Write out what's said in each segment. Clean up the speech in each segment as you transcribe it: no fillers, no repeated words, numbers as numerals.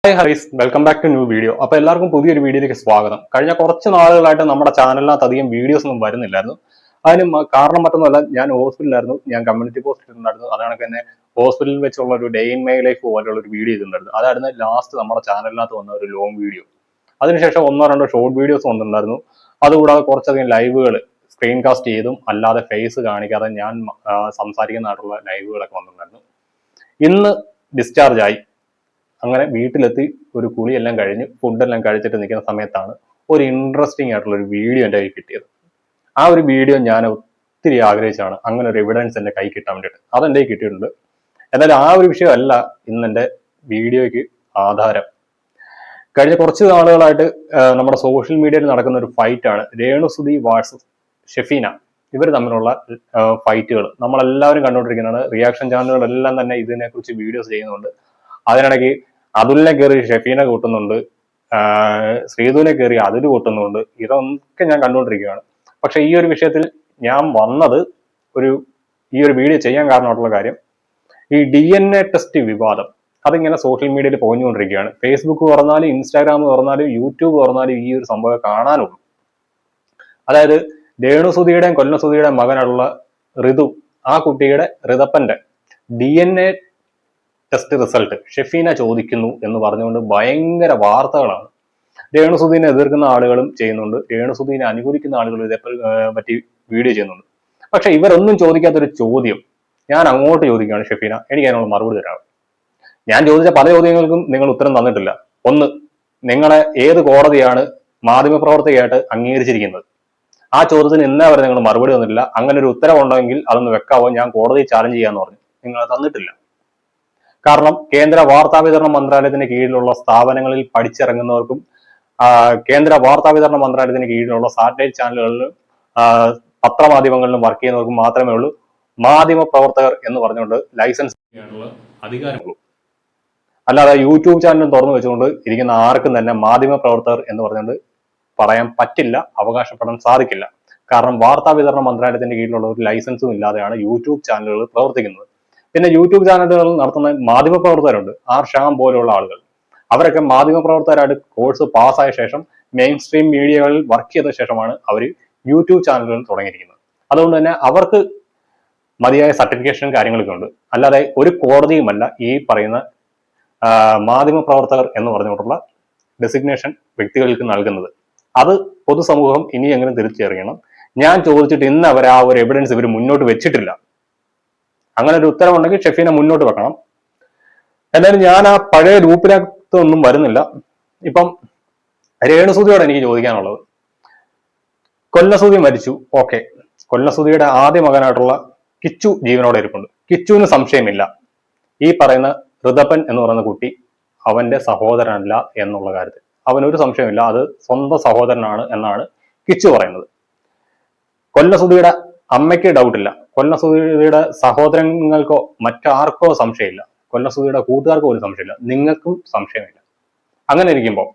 Hi guys, welcome back to new video. അപ്പൊ എല്ലാവർക്കും പുതിയൊരു വീഡിയോയിലേക്ക് സ്വാഗതം. കഴിഞ്ഞ കുറച്ച് നാളുകളായിട്ട് നമ്മുടെ ചാനലിനകത്ത് അധികം വീഡിയോസ് ഒന്നും വരുന്നില്ലായിരുന്നു. അതിന് കാരണം മറ്റൊന്നുമല്ല, ഞാൻ ഹോസ്പിറ്റലിലായിരുന്നു. ഞാൻ കമ്മ്യൂണിറ്റി പോസ്റ്റ് ഇട്ടിട്ടുണ്ടായിരുന്നു. അതാണ് തന്നെ ഹോസ്പിറ്റലിൽ വെച്ചുള്ള ഒരു ഡേ ഇൻ മൈ ലൈഫ് പോലുള്ള ഒരു വീഡിയോ ചെയ്തിട്ടുണ്ടായിരുന്നു. അതായിരുന്നു ലാസ്റ്റ് നമ്മുടെ ചാനലിനകത്ത് വന്ന ഒരു ലോങ് വീഡിയോ. അതിനുശേഷം ഒന്നോ രണ്ടോ ഷോർട്ട് വീഡിയോസ് വന്നിട്ടുണ്ടായിരുന്നു. അതുകൂടാതെ കുറച്ചധികം ലൈവുകൾ സ്ക്രീൻ കാസ്റ്റ് ചെയ്തും അല്ലാതെ ഫേസ് കാണിക്കാതെ ഞാൻ സംസാരിക്കുന്നതായിട്ടുള്ള ലൈവുകളൊക്കെ വന്നിട്ടുണ്ടായിരുന്നു. ഇന്ന് ഡിസ്ചാർജ് ആയി. അങ്ങനെ വീട്ടിലെത്തി ഒരു കുളിയെല്ലാം കഴിഞ്ഞ് ഫുഡെല്ലാം കഴിച്ചിട്ട് നിൽക്കുന്ന സമയത്താണ് ഒരു ഇൻട്രസ്റ്റിംഗ് ആയിട്ടുള്ള ഒരു വീഡിയോ എൻ്റെ കൈ കിട്ടിയത്. ആ ഒരു വീഡിയോ ഞാൻ ഒത്തിരി ആഗ്രഹിച്ചാണ് അങ്ങനെ ഒരു എവിഡൻസ് എൻ്റെ കൈ കിട്ടാൻ വേണ്ടിയിട്ട്. അതെൻ്റെ കൈ കിട്ടിയിട്ടുണ്ട്. എന്നാലും ആ ഒരു വിഷയമല്ല ഇന്നെൻ്റെ വീഡിയോയ്ക്ക് ആധാരം. കഴിഞ്ഞ കുറച്ച് നാളുകളായിട്ട് നമ്മുടെ സോഷ്യൽ മീഡിയയിൽ നടക്കുന്ന ഒരു ഫൈറ്റാണ് രേണുസുതി വാഴ്സസ് ഷെഫീന. ഇവർ തമ്മിലുള്ള ഫൈറ്റുകൾ നമ്മളെല്ലാവരും കണ്ടുകൊണ്ടിരിക്കുന്നതാണ്. റിയാക്ഷൻ ചാനലുകളെല്ലാം തന്നെ ഇതിനെക്കുറിച്ച് വീഡിയോസ് ചെയ്യുന്നുണ്ട്. അതിനിടയ്ക്ക് അതുലിനെ കയറി ഷെഫീനെ കൂട്ടുന്നുണ്ട്, ശ്രീധുവിനെ കയറി അതിൽ കൂട്ടുന്നുണ്ട്. ഇതൊക്കെ ഞാൻ കണ്ടുകൊണ്ടിരിക്കുകയാണ്. പക്ഷെ ഈ ഒരു വിഷയത്തിൽ ഞാൻ വന്നത് ഈ ഒരു വീഡിയോ ചെയ്യാൻ കാരണമായിട്ടുള്ള കാര്യം, ഈ DNA ടെസ്റ്റ് വിവാദം അതിങ്ങനെ സോഷ്യൽ മീഡിയയിൽ പോഞ്ഞുകൊണ്ടിരിക്കുകയാണ്. ഫേസ്ബുക്ക് തുറന്നാലും ഇൻസ്റ്റാഗ്രാം തുറന്നാലും യൂട്യൂബ് തുറന്നാലും ഈ ഒരു സംഭവം കാണാനുള്ളൂ. അതായത് രേണുസുതിയുടെയും കൊല്ലസുതിയുടെയും മകനുള്ള ഋതു, ആ കുട്ടിയുടെ ഋതപ്പന്റെ DNA ടെസ്റ്റ് റിസൾട്ട് ഷെഫീന ചോദിക്കുന്നു എന്ന് പറഞ്ഞുകൊണ്ട് ഭയങ്കര വാർത്തകളാണ്. രേണുസുദീനെ എതിർക്കുന്ന ആളുകളും ചെയ്യുന്നുണ്ട്, രേണുസുദീനെ അനുകൂലിക്കുന്ന ആളുകളും ഇതേ പറ്റി വീഡിയോ ചെയ്യുന്നുണ്ട്. പക്ഷെ ഇവരൊന്നും ചോദിക്കാത്തൊരു ചോദ്യം ഞാൻ അങ്ങോട്ട് ചോദിക്കുകയാണ്. ഷെഫീന, എനിക്ക് അതിനുള്ള മറുപടി തരാം. ഞാൻ ചോദിച്ച പല ചോദ്യങ്ങൾക്കും നിങ്ങൾ ഉത്തരം തന്നിട്ടില്ല. ഒന്ന്, നിങ്ങളെ ഏത് കോടതിയാണ് മാധ്യമപ്രവർത്തകയായിട്ട് അംഗീകരിച്ചിരിക്കുന്നത്? ആ ചോദ്യത്തിന് ഇന്നേ വരെ നിങ്ങൾ മറുപടി തന്നിട്ടില്ല. അങ്ങനെ ഒരു ഉത്തരവുണ്ടെങ്കിൽ അതൊന്ന് വെക്കാവോ, ഞാൻ കോടതിയെ ചാലഞ്ച് ചെയ്യാന്ന് പറഞ്ഞു. നിങ്ങൾ തന്നിട്ടില്ല. കാരണം കേന്ദ്ര വാർത്താ വിതരണ മന്ത്രാലയത്തിന് കീഴിലുള്ള സ്ഥാപനങ്ങളിൽ പഠിച്ചിറങ്ങുന്നവർക്കും കേന്ദ്ര വാർത്താ വിതരണ മന്ത്രാലയത്തിന് കീഴിലുള്ള സാറ്റലൈറ്റ് ചാനലുകളിലും പത്രമാധ്യമങ്ങളിലും വർക്ക് ചെയ്യുന്നവർക്കും മാത്രമേ ഉള്ളൂ മാധ്യമ പ്രവർത്തകർ എന്ന് പറഞ്ഞുകൊണ്ട് ലൈസൻസ് ചെയ്യാനുള്ള അധികാരമുള്ളൂ. അല്ലാതെ യൂട്യൂബ് ചാനലും തുറന്നു വെച്ചുകൊണ്ട് ഇരിക്കുന്ന ആർക്കും തന്നെ മാധ്യമ പ്രവർത്തകർ എന്ന് പറഞ്ഞുകൊണ്ട് പറയാൻ പറ്റില്ല, അവകാശപ്പെടാൻ സാധിക്കില്ല. കാരണം വാർത്താ വിതരണ മന്ത്രാലയത്തിന്റെ കീഴിലുള്ള ഒരു ലൈസൻസും ഇല്ലാതെയാണ് യൂട്യൂബ് ചാനലുകൾ പ്രവർത്തിക്കുന്നത്. പിന്നെ യൂട്യൂബ് ചാനലുകൾ നടത്തുന്ന മാധ്യമ പ്രവർത്തകരുണ്ട്, ആർ ഷാം പോലെയുള്ള ആളുകൾ. അവരൊക്കെ മാധ്യമ പ്രവർത്തകരായിട്ട് കോഴ്സ് പാസ്സായ ശേഷം മെയിൻ സ്ട്രീം മീഡിയകളിൽ വർക്ക് ചെയ്ത ശേഷമാണ് അവർ യൂട്യൂബ് ചാനലുകൾ തുടങ്ങിയിരിക്കുന്നത്. അതുകൊണ്ട് തന്നെ അവർക്ക് മതിയായ സർട്ടിഫിക്കേഷൻ കാര്യങ്ങളൊക്കെ ഉണ്ട്. അല്ലാതെ ഒരു കോടതിയുമല്ല ഈ പറയുന്ന മാധ്യമ പ്രവർത്തകർ എന്ന് പറഞ്ഞുകൊണ്ടുള്ള ഡെസിഗ്നേഷൻ വ്യക്തികൾക്ക് നൽകുന്നത്. അത് പൊതുസമൂഹം ഇനി എങ്ങനെ തിരിച്ചറിയണം. ഞാൻ ചോദിച്ചിട്ട് ഇന്ന് അവർ ആ ഒരു എവിഡൻസ് ഇവർ മുന്നോട്ട് വെച്ചിട്ടില്ല. അങ്ങനെ ഒരു ഉത്തരവുണ്ടെങ്കിൽ ഷെഫീനെ മുന്നോട്ട് വെക്കണം. എന്തായാലും ഞാൻ ആ പഴയ ലൂപ്പിനകത്തൊന്നും വരുന്നില്ല. ഇപ്പം രേണുസുതിയോട് എനിക്ക് ചോദിക്കാനുള്ളത്, കൊല്ലസുതി മരിച്ചു, ഓക്കെ. കൊല്ലസുതിയുടെ ആദ്യ മകനായിട്ടുള്ള കിച്ചു ജീവനോടെ ഇരിപ്പുണ്ട്. കിച്ചുവിന് സംശയമില്ല ഈ പറയുന്ന ഋതപ്പൻ എന്ന് പറയുന്ന കുട്ടി അവന്റെ സഹോദരനല്ല എന്നുള്ള കാര്യത്തിൽ അവനൊരു സംശയമില്ല. അത് സ്വന്തം സഹോദരനാണ് എന്നാണ് കിച്ചു പറയുന്നത്. കൊല്ലസുതിയുടെ അമ്മയ്ക്ക് ഡൗട്ടില്ല, കൊല്ലസുതിയുടെ സഹോദരങ്ങൾക്കോ മറ്റാർക്കോ സംശയമില്ല, കൊല്ലസുതിയുടെ കൂട്ടുകാർക്കോ ഒരു സംശയമില്ല, നിങ്ങൾക്കും സംശയമില്ല. അങ്ങനെ ഇരിക്കുമ്പോൾ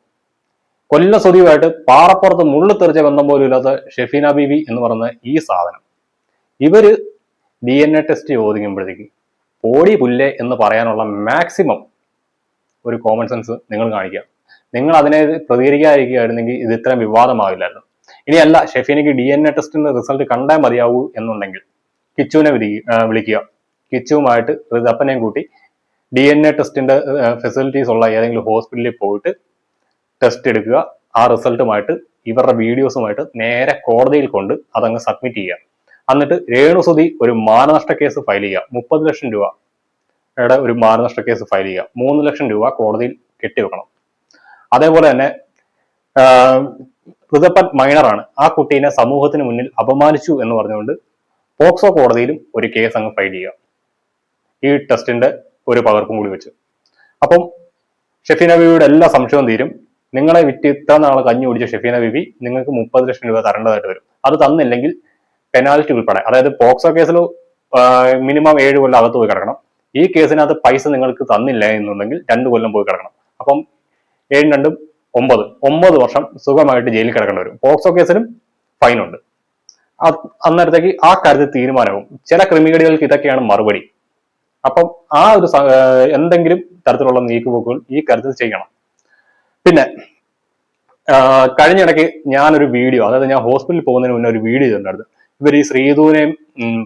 കൊല്ലസുതിയുമായിട്ട് പാറപ്പുറത്ത് മുള്ളു തെറിച്ച ബന്ധം പോലും ഇല്ലാത്ത ഷെഫീന ബീവി എന്ന് പറയുന്ന ഈ സാധനം ഇവര് DNA ടെസ്റ്റ് ചോദിക്കുമ്പോഴത്തേക്ക് പോടി പുല്ലേ എന്ന് പറയാനുള്ള മാക്സിമം ഒരു കോമൺ സെൻസ് നിങ്ങൾ കാണിക്കുക. നിങ്ങൾ അതിനെ പ്രതികരിക്കാതിരിക്കുകയായിരുന്നെങ്കിൽ ഇത് ഇത്രയും വിവാദമാവില്ലായിരുന്നു. ഇനിയല്ല, ഷെഫീനയ്ക്ക് DNA ടെസ്റ്റിന്റെ റിസൾട്ട് കണ്ടാൽ മതിയാവൂ എന്നുണ്ടെങ്കിൽ കിച്ചുവിനെ വിളിക്കുക. കിച്ചുവുമായിട്ട് ഋതപ്പനെയും കൂട്ടി DNA ടെസ്റ്റിന്റെ ഫെസിലിറ്റീസ് ഉള്ള ഏതെങ്കിലും ഹോസ്പിറ്റലിൽ പോയിട്ട് ടെസ്റ്റ് എടുക്കുക. ആ റിസൾട്ടുമായിട്ട് ഇവരുടെ വീഡിയോസുമായിട്ട് നേരെ കോടതിയിൽ കൊണ്ട് അതങ്ങ് സബ്മിറ്റ് ചെയ്യുക. എന്നിട്ട് രേണുസുതി ഒരു മാനനഷ്ട കേസ് ഫയൽ ചെയ്യുക. 30 ലക്ഷം രൂപയുടെ ഒരു മാനനഷ്ട കേസ് ഫയൽ ചെയ്യുക. 3 ലക്ഷം രൂപ കോടതിയിൽ കെട്ടിവെക്കണം. അതേപോലെ തന്നെ ഋതപ്പൻ മൈനറാണ്, ആ കുട്ടീനെ സമൂഹത്തിന് മുന്നിൽ അപമാനിച്ചു എന്ന് പറഞ്ഞുകൊണ്ട് പോക്സോ കോടതിയിലും ഒരു കേസ് അങ്ങ് ഫയൽ ചെയ്യുക, ഈ ടെസ്റ്റിന്റെ ഒരു പകർപ്പും കൂടി വെച്ച്. അപ്പം ഷെഫീന ബീവിയുടെ എല്ലാ സംശയവും തീരും. നിങ്ങളെ വിറ്റ് ഇത്ര നാളെ കഞ്ഞി കുടിച്ച ഷെഫീന ബീവി നിങ്ങൾക്ക് 30 ലക്ഷം രൂപ തരേണ്ടതായിട്ട് വരും. അത് തന്നില്ലെങ്കിൽ പെനാൽറ്റി ഉൾപ്പെടെ, അതായത് പോക്സോ കേസിൽ മിനിമം 7 കൊല്ലം അകത്ത് പോയി കിടക്കണം. ഈ കേസിനകത്ത് പൈസ നിങ്ങൾക്ക് തന്നില്ല എന്നുണ്ടെങ്കിൽ 2 കൊല്ലം പോയി കിടക്കണം. അപ്പം 7 2 9 വർഷം സുഖമായിട്ട് ജയിലിൽ കിടക്കേണ്ടി വരും. പോക്സോ കേസിനും ഫൈനുണ്ട്. അന്നേരത്തേക്ക് ആ കാര്യത്തിൽ തീരുമാനവും. ചില ക്രിമിനലുകൾക്ക് ഇതൊക്കെയാണ് മറുപടി. അപ്പം ആ ഒരു എന്തെങ്കിലും തരത്തിലുള്ള നീക്കുപോക്കുകൾ ഈ കാര്യത്തിൽ ചെയ്യണം. പിന്നെ കഴിഞ്ഞിടയ്ക്ക് ഞാനൊരു വീഡിയോ, അതായത് ഞാൻ ഹോസ്പിറ്റലിൽ പോകുന്നതിന് മുന്നേ ഒരു വീഡിയോ ചെയ്തിട്ടുണ്ടായിരുന്നു. ഇവർ ഈ ശ്രീധുവിനെയും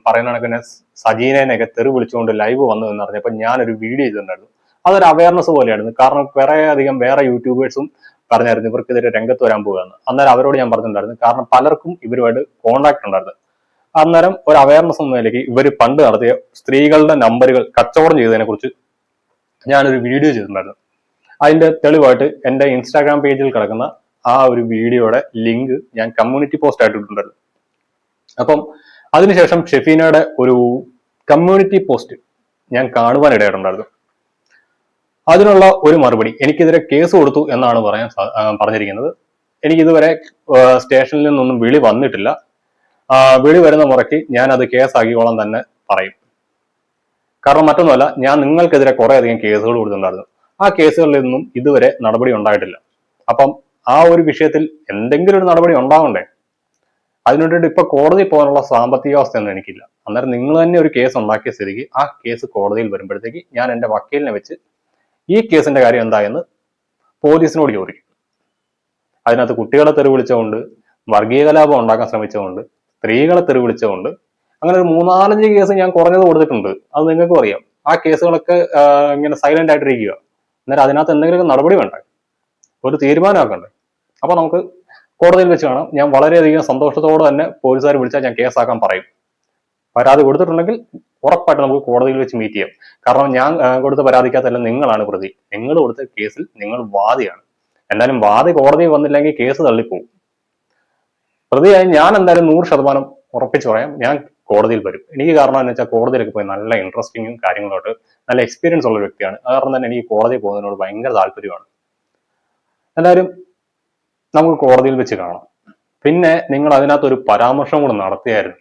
പറയുന്ന കണക്കിന് സജീനേനെയൊക്കെ തെറി വിളിച്ചുകൊണ്ട് ലൈവ് വന്നു എന്ന് പറഞ്ഞപ്പോൾ ഞാനൊരു വീഡിയോ ചെയ്തിട്ടുണ്ടായിരുന്നു. അതൊരു അവയർനെസ് പോലെയായിരുന്നു. കാരണം കുറെ അധികം വേറെ യൂട്യൂബേഴ്സും പറഞ്ഞായിരുന്നു ഇവർക്കെതിരെ രംഗത്ത് വരാൻ പോകുകയെന്ന്. അന്നേരം അവരോട് ഞാൻ പറഞ്ഞിട്ടുണ്ടായിരുന്നു, കാരണം പലർക്കും ഇവരുമായിട്ട് കോണ്ടാക്ട് ഉണ്ടായിരുന്നു. അന്നേരം ഒരു അവയർനെസ് എന്ന നിലയ്ക്ക് ഇവർ പണ്ട് നടത്തിയ സ്ത്രീകളുടെ നമ്പറുകൾ കച്ചവടം ചെയ്തതിനെ കുറിച്ച് ഞാനൊരു വീഡിയോ ചെയ്തിട്ടുണ്ടായിരുന്നു. അതിന്റെ തെളിവായിട്ട് എന്റെ ഇൻസ്റ്റാഗ്രാം പേജിൽ കിടക്കുന്ന ആ ഒരു വീഡിയോയുടെ ലിങ്ക് ഞാൻ കമ്മ്യൂണിറ്റി പോസ്റ്റ് ആയിട്ട് ഇട്ടിട്ടുണ്ടായിരുന്നു. അപ്പം അതിനുശേഷം ഷെഫീനയുടെ ഒരു കമ്മ്യൂണിറ്റി പോസ്റ്റ് ഞാൻ കാണുവാൻ ഇടയായിട്ടുണ്ടായിരുന്നു. അതിനുള്ള ഒരു മറുപടി, എനിക്കെതിരെ കേസ് കൊടുത്തു എന്നാണ് പറഞ്ഞിരിക്കുന്നത്. എനിക്കിതുവരെ സ്റ്റേഷനിൽ നിന്നൊന്നും വിളി വന്നിട്ടില്ല. വിളി വരുന്ന മുറയ്ക്ക് ഞാൻ അത് കേസാക്കിക്കോളാൻ തന്നെ പറയും. കാരണം മറ്റൊന്നുമല്ല, ഞാൻ നിങ്ങൾക്കെതിരെ കുറെ അധികം കേസുകൾ കൊടുത്തിട്ടുണ്ടായിരുന്നു. ആ കേസുകളിൽ നിന്നും ഇതുവരെ നടപടി ഉണ്ടായിട്ടില്ല. അപ്പം ആ ഒരു വിഷയത്തിൽ എന്തെങ്കിലും ഒരു നടപടി ഉണ്ടാവണ്ടേ? അതിനുവേണ്ടിയിട്ട് ഇപ്പൊ കോടതി പോകാനുള്ള സാമ്പത്തികാവസ്ഥയൊന്നും എനിക്കില്ല. അന്നേരം നിങ്ങൾ തന്നെ ഒരു കേസ് ഉണ്ടാക്കിയ സ്ഥിതിക്ക് ആ കേസ് കോടതിയിൽ വരുമ്പോഴത്തേക്ക് ഞാൻ എന്റെ വക്കീലിനെ വെച്ച് ഈ കേസിന്റെ കാര്യം എന്തായെന്ന് പോലീസിനോട് ചോദിക്കും. അതിനകത്ത് കുട്ടികളെ തെറി വിളിച്ചുകൊണ്ട്, വർഗീയ കലാപം ഉണ്ടാക്കാൻ ശ്രമിച്ചുകൊണ്ട്, സ്ത്രീകളെ തെറി വിളിച്ചുകൊണ്ട്, അങ്ങനെ ഒരു 3-4 കേസ് ഞാൻ കുറഞ്ഞത് കൊടുത്തിട്ടുണ്ട്. അത് നിങ്ങൾക്കും അറിയാം. ആ കേസുകളൊക്കെ ഇങ്ങനെ സൈലന്റ് ആയിട്ടിരിക്കുക. അന്നേരം അതിനകത്ത് എന്തെങ്കിലും നടപടി വേണ്ടേ? ഒരു തീരുമാനമാക്കണ്ടേ? അപ്പൊ നമുക്ക് കോടതിയിൽ വെച്ച് കാണാം. ഞാൻ വളരെയധികം സന്തോഷത്തോടെ തന്നെ പോലീസുകാർ വിളിച്ചാൽ ഞാൻ കേസാക്കാൻ പറയും. പരാതി കൊടുത്തിട്ടുണ്ടെങ്കിൽ ഉറപ്പായിട്ട് നമുക്ക് കോടതിയിൽ വെച്ച് മീറ്റ് ചെയ്യാം. കാരണം ഞാൻ കൊടുത്ത പരാതിക്കകത്തല്ല നിങ്ങളാണ് പ്രതി. നിങ്ങൾ കൊടുത്ത കേസിൽ നിങ്ങൾ വാദിയാണ്. എന്തായാലും വാദി കോടതിയിൽ വന്നില്ലെങ്കിൽ കേസ് തള്ളിപ്പോവും. പ്രതിയായി ഞാൻ എന്തായാലും 100% ഉറപ്പിച്ചു പറയാം, ഞാൻ കോടതിയിൽ വരും. എനിക്ക് കാരണം എന്ന് വെച്ചാൽ കോടതിയിലൊക്കെ പോയി നല്ല ഇൻട്രസ്റ്റിങ്ങും കാര്യങ്ങളോട്ട് നല്ല എക്സ്പീരിയൻസ് ഉള്ള ഒരു വ്യക്തിയാണ്. അത് കാരണം തന്നെ എനിക്ക് കോടതിയിൽ പോകുന്നതിനോട് ഭയങ്കര താല്പര്യമാണ്. എല്ലാവരും നമുക്ക് കോടതിയിൽ വെച്ച് കാണാം. പിന്നെ നിങ്ങൾ അതിനകത്ത് ഒരു പരാമർശം കൂടെ നടത്തിയായിരുന്നു.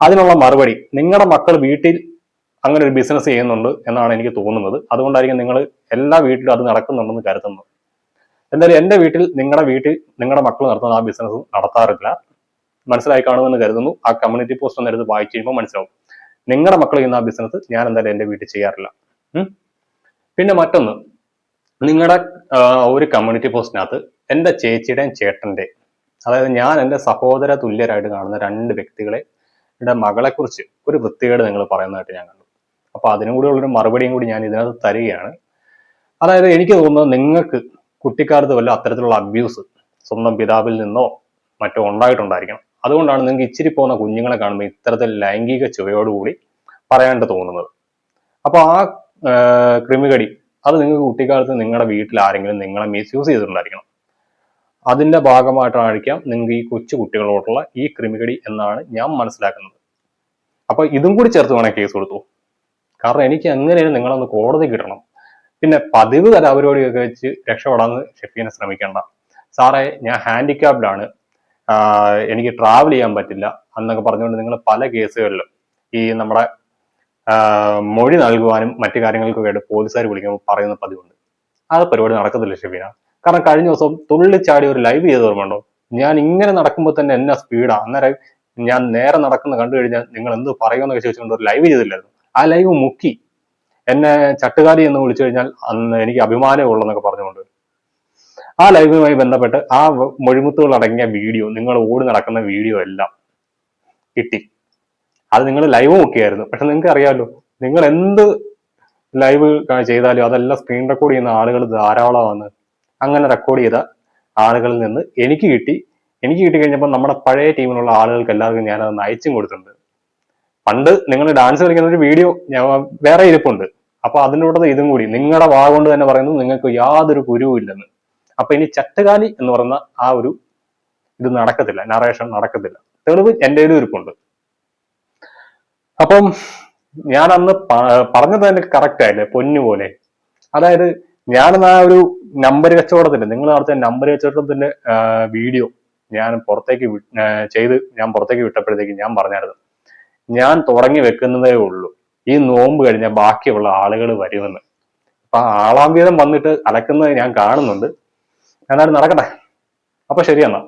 അതിനുള്ള മറുപടി, നിങ്ങളുടെ മക്കൾ വീട്ടിൽ അങ്ങനെ ഒരു ബിസിനസ് ചെയ്യുന്നുണ്ട് എന്നാണ് എനിക്ക് തോന്നുന്നത്. അതുകൊണ്ടായിരിക്കും നിങ്ങൾ എല്ലാ വീട്ടിലും അത് നടക്കുന്നുണ്ടെന്ന് കരുതുന്നത്. എന്തായാലും എന്റെ വീട്ടിൽ, നിങ്ങളുടെ മക്കൾ നടത്തുന്ന ആ ബിസിനസ് നടത്താറില്ല. മനസ്സിലായി കാണുമെന്ന് കരുതുന്നു. ആ കമ്മ്യൂണിറ്റി പോസ്റ്റ് ഒന്ന് എടുത്ത് വായിച്ചു കഴിയുമ്പോൾ മനസ്സിലാവും. നിങ്ങളുടെ മക്കൾ ചെയ്യുന്ന ആ ബിസിനസ് ഞാൻ എന്തായാലും എന്റെ വീട്ടിൽ ചെയ്യാറില്ല. പിന്നെ മറ്റൊന്ന്, നിങ്ങളുടെ ഒരു കമ്മ്യൂണിറ്റി പോസ്റ്റിനകത്ത് എന്റെ ചേച്ചിയുടെയും ചേട്ടന്റെ, അതായത് ഞാൻ എന്റെ സഹോദര തുല്യരായിട്ട് കാണുന്ന 2 വ്യക്തികളെ മകളെ കുറിച്ച് ഒരു വൃത്തികേട് നിങ്ങൾ പറയുന്നതായിട്ട് ഞാൻ കണ്ടു. അപ്പൊ അതിനും കൂടി ഉള്ളൊരു മറുപടിയും കൂടി ഞാൻ ഇതിനകത്ത് തരികയാണ്. അതായത് എനിക്ക് തോന്നുന്നത് നിങ്ങൾക്ക് കുട്ടിക്കാലത്ത് വല്ല അത്തരത്തിലുള്ള അബ്യൂസ് സ്വന്തം പിതാവിൽ നിന്നോ മറ്റോ ഉണ്ടായിട്ടുണ്ടായിരിക്കണം. അതുകൊണ്ടാണ് നിങ്ങൾക്ക് ഇച്ചിരി പോകുന്ന കുഞ്ഞുങ്ങളെ കാണുമ്പോൾ ഇത്തരത്തിൽ ലൈംഗിക ചുവയോടുകൂടി പറയാണ്ട് തോന്നുന്നത്. അപ്പൊ ആ ക്രിമികടി അത് നിങ്ങൾക്ക് കുട്ടിക്കാലത്ത് നിങ്ങളുടെ വീട്ടിൽ ആരെങ്കിലും നിങ്ങളെ മിസ്യൂസ് ചെയ്തിട്ടുണ്ടായിരിക്കണം. അതിന്റെ ഭാഗമായിട്ടായിരിക്കാം നിങ്ങൾക്ക് ഈ കൊച്ചു കുട്ടികളോടുള്ള ഈ ക്രിമികടി എന്നാണ് ഞാൻ മനസ്സിലാക്കുന്നത്. അപ്പൊ ഇതും കൂടി ചേർത്ത് വേണേൽ കേസ് കൊടുത്തു. കാരണം എനിക്ക് എങ്ങനെയാണ് നിങ്ങളൊന്ന് കോടതി കിട്ടണം. പിന്നെ പതിവ് കലാപരിപാടിയൊക്കെ വെച്ച് രക്ഷപ്പെടാന്ന് ഷെഫീനെ ശ്രമിക്കേണ്ട. സാറേ, ഞാൻ ഹാൻഡിക്യാപ്ഡ് ആണ്, എനിക്ക് ട്രാവൽ ചെയ്യാൻ പറ്റില്ല എന്നൊക്കെ പറഞ്ഞുകൊണ്ട് നിങ്ങൾ പല കേസുകളിലും ഈ നമ്മുടെ മൊഴി നൽകുവാനും മറ്റു കാര്യങ്ങൾക്കൊക്കെ ആയിട്ട് പോലീസുകാർ വിളിക്കുമ്പോൾ പറയുന്ന പതിവുണ്ട്. ആ പരിപാടി നടക്കത്തില്ല ഷെഫീന. കാരണം കഴിഞ്ഞ ദിവസം തുള്ളിച്ചാടി ഒരു ലൈവ് ചെയ്ത് ഓർമ്മയുണ്ടോ? ഞാൻ ഇങ്ങനെ നടക്കുമ്പോൾ തന്നെ എന്നാ സ്പീഡാ. അന്നേരം ഞാൻ നേരെ നടക്കുന്ന കണ്ടു കഴിഞ്ഞാൽ നിങ്ങൾ എന്ത് പറയുമെന്നൊക്കെ ചോദിച്ചുകൊണ്ട് ഒരു ലൈവ് ചെയ്തില്ലായിരുന്നു. ആ ലൈവ് മുക്കി. എന്നെ ചട്ടുകാലി എന്ന് വിളിച്ചു കഴിഞ്ഞാൽ അന്ന് എനിക്ക് അഭിമാനമേ ഉള്ളെന്നൊക്കെ പറഞ്ഞുകൊണ്ട് ആ ലൈവുമായി ബന്ധപ്പെട്ട് ആ മൊഴിമുത്തുകൾ അടങ്ങിയ വീഡിയോ, നിങ്ങൾ ഓടി നടക്കുന്ന വീഡിയോ എല്ലാം കിട്ടി. അത് നിങ്ങൾ ലൈവ് മുക്കിയായിരുന്നു. പക്ഷെ നിങ്ങൾക്ക് അറിയാമല്ലോ, നിങ്ങൾ എന്ത് ലൈവ് ചെയ്താലും അതെല്ലാം സ്ക്രീൻ റെക്കോർഡ് ചെയ്യുന്ന ആളുകൾ ധാരാളമാണ്. അങ്ങനെ റെക്കോർഡ് ചെയ്ത ആളുകളിൽ നിന്ന് എനിക്ക് കിട്ടി കഴിഞ്ഞപ്പോൾ നമ്മുടെ പഴയ ടീമിലുള്ള ആളുകൾക്ക് എല്ലാവർക്കും ഞാൻ അത് അയച്ചും കൊടുത്തിട്ടുണ്ട്. പണ്ട് നിങ്ങൾ ഡാൻസ് കളിക്കുന്ന ഒരു വീഡിയോ വേറെ ഇരിപ്പുണ്ട്. അപ്പൊ അതിനോടത് ഇതും കൂടി നിങ്ങളുടെ വാ കൊണ്ട് തന്നെ പറയുന്നത് നിങ്ങൾക്ക് യാതൊരു കുരുവും ഇല്ലെന്ന്. അപ്പൊ ഇനി ചട്ടുകാലി എന്ന് പറയുന്ന ആ ഒരു ഇത് നടക്കത്തില്ല, നറേഷൻ നടക്കത്തില്ല. തെളിവ് എൻ്റെ ഇരിപ്പുണ്ട്. അപ്പം ഞാൻ അന്ന് പറഞ്ഞത് തന്നെ കറക്റ്റ് ആയില്ലേ, പൊന്നുപോലെ. അതായത് ഞാനെന്ന് ആ ഒരു നമ്പർ കച്ചവടത്തിന്റെ, നിങ്ങൾ നടത്തിയ നമ്പർ കച്ചവടത്തിന്റെ വീഡിയോ ഞാൻ പുറത്തേക്ക് വിട്ടപ്പോഴത്തേക്ക് ഞാൻ പറഞ്ഞായിരുന്നു, ഞാൻ തുടങ്ങി വെക്കുന്നതേ ഉള്ളൂ, ഈ നോമ്പ് കഴിഞ്ഞാൽ ബാക്കിയുള്ള ആളുകൾ വരുമെന്ന്. അപ്പൊ ആളാം വീതം വന്നിട്ട് അലക്കുന്നത് ഞാൻ കാണുന്നുണ്ട്. എന്നാലും നടക്കട്ടെ. അപ്പൊ ശരിയെന്നാ,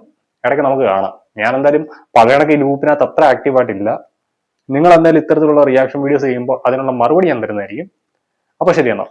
ഇടയ്ക്ക് നമുക്ക് കാണാം. ഞാൻ എന്തായാലും പകയണക്ക് ഈ ഗ്രൂപ്പിനകത്ത് അത്ര ആക്റ്റീവായിട്ടില്ല. നിങ്ങൾ എന്തായാലും ഇത്തരത്തിലുള്ള റിയാക്ഷൻ വീഡിയോസ് ചെയ്യുമ്പോൾ അതിനുള്ള മറുപടി ഞാൻ തരുന്നതായിരിക്കും. അപ്പൊ ശരിയെന്നാ.